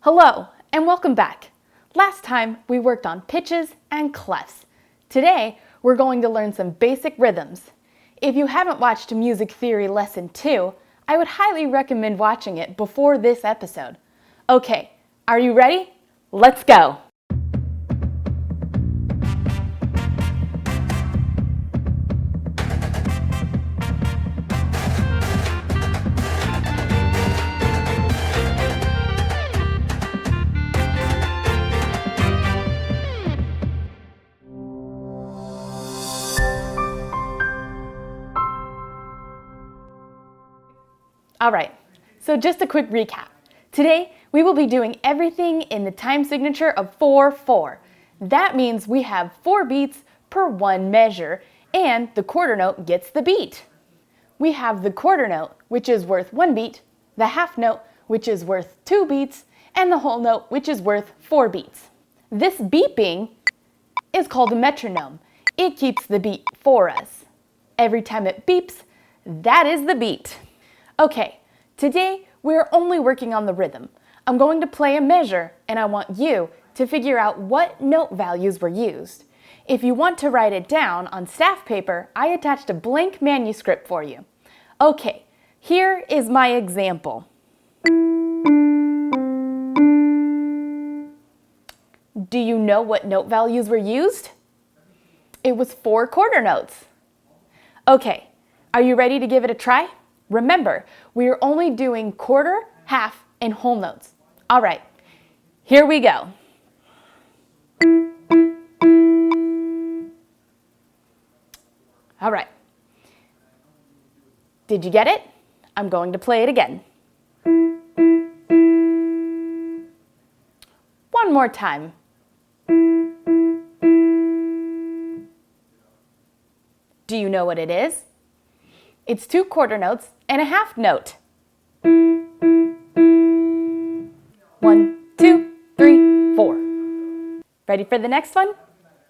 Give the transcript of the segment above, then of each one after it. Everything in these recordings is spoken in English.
Hello, and welcome back. Last time we worked on pitches and clefs. Today we're going to learn some basic rhythms. If you haven't watched Music Theory Lesson 2, I would highly recommend watching it before this episode. Okay, are you ready? Let's go! Alright, so just a quick recap. Today, we will be doing everything in the time signature of 4/4. That means we have 4 beats per one measure, and the quarter note gets the beat. We have the quarter note, which is worth 1 beat, the half note, which is worth 2 beats, and the whole note, which is worth 4 beats. This beeping is called a metronome. It keeps the beat for us. Every time it beeps, that is the beat. Okay, today we're only working on the rhythm. I'm going to play a measure and I want you to figure out what note values were used. If you want to write it down on staff paper, I attached a blank manuscript for you. Okay, here is my example. Do you know what note values were used? It was 4 quarter notes. Okay, are you ready to give it a try? Remember, we are only doing quarter, half, and whole notes. All right, here we go. All right. Did you get it? I'm going to play it again. One more time. Do you know what it is? It's 2 quarter notes and a half note. 1, 2, 3, 4. Ready for the next one?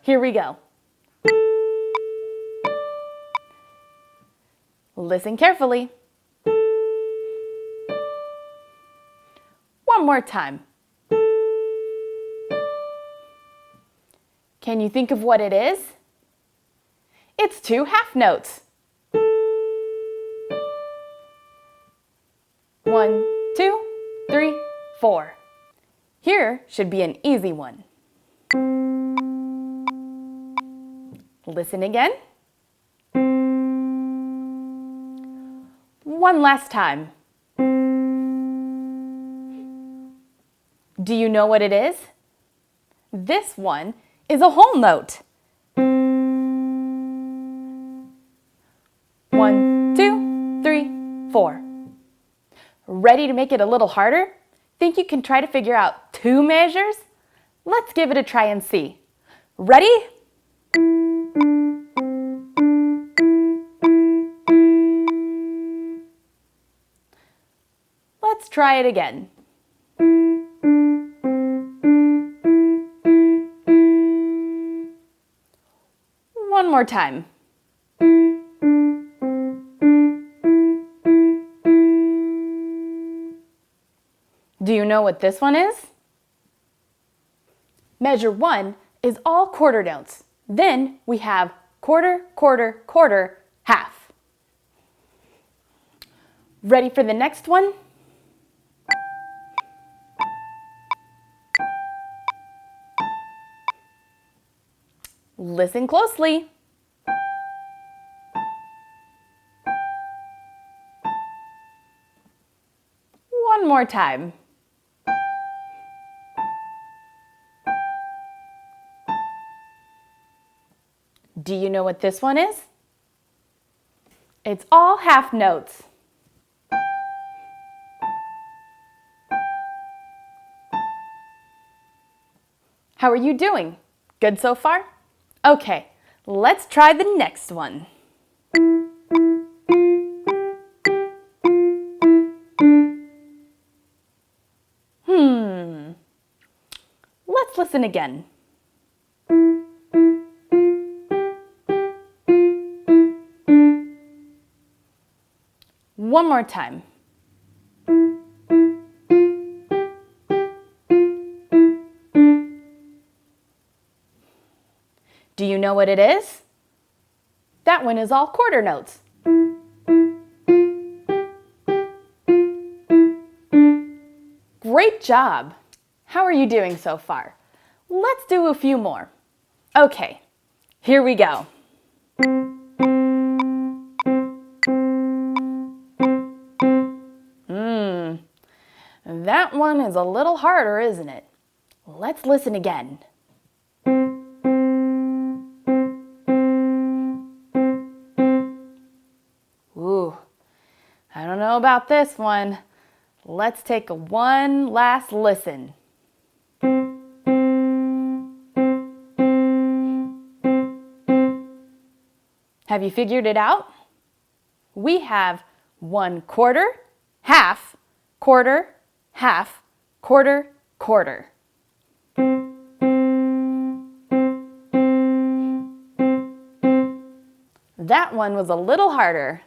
Here we go. Listen carefully. One more time. Can you think of what it is? It's 2 half notes. 1, 2, 3, 4. Here should be an easy one. Listen again. One last time. Do you know what it is? This one is a whole note. 1, 2, 3, 4. Ready to make it a little harder? Think you can try to figure out 2 measures? Let's give it a try and see. Ready? Let's try it again. One more time. Do you know what this one is? Measure 1 is all quarter notes. Then we have quarter, quarter, quarter, half. Ready for the next one? Listen closely. One more time. Do you know what this one is? It's all half notes. How are you doing? Good so far? Okay, let's try the next one. Let's listen again. One more time. Do you know what it is? That one is all quarter notes. Great job! How are you doing so far? Let's do a few more. Okay, here we go. That one is a little harder, isn't it? Let's listen again. Ooh, I don't know about this one. Let's take one last listen. Have you figured it out? We have 1/4, half, quarter, half, quarter, quarter. That one was a little harder.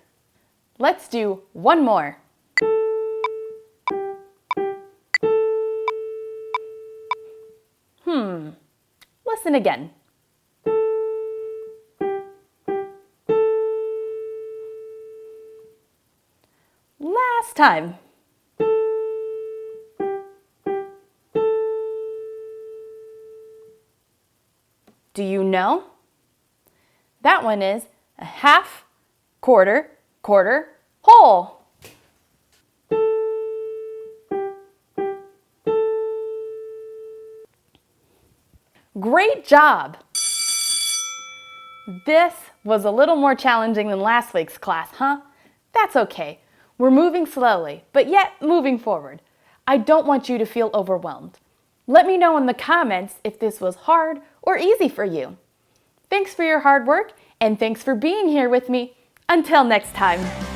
Let's do one more. Listen again. Last time. Do you know? That one is a half, quarter, quarter, whole. Great job! This was a little more challenging than last week's class, huh? That's okay. We're moving slowly, but yet moving forward. I don't want you to feel overwhelmed. Let me know in the comments if this was hard or easy for you. Thanks for your hard work, and thanks for being here with me. Until next time.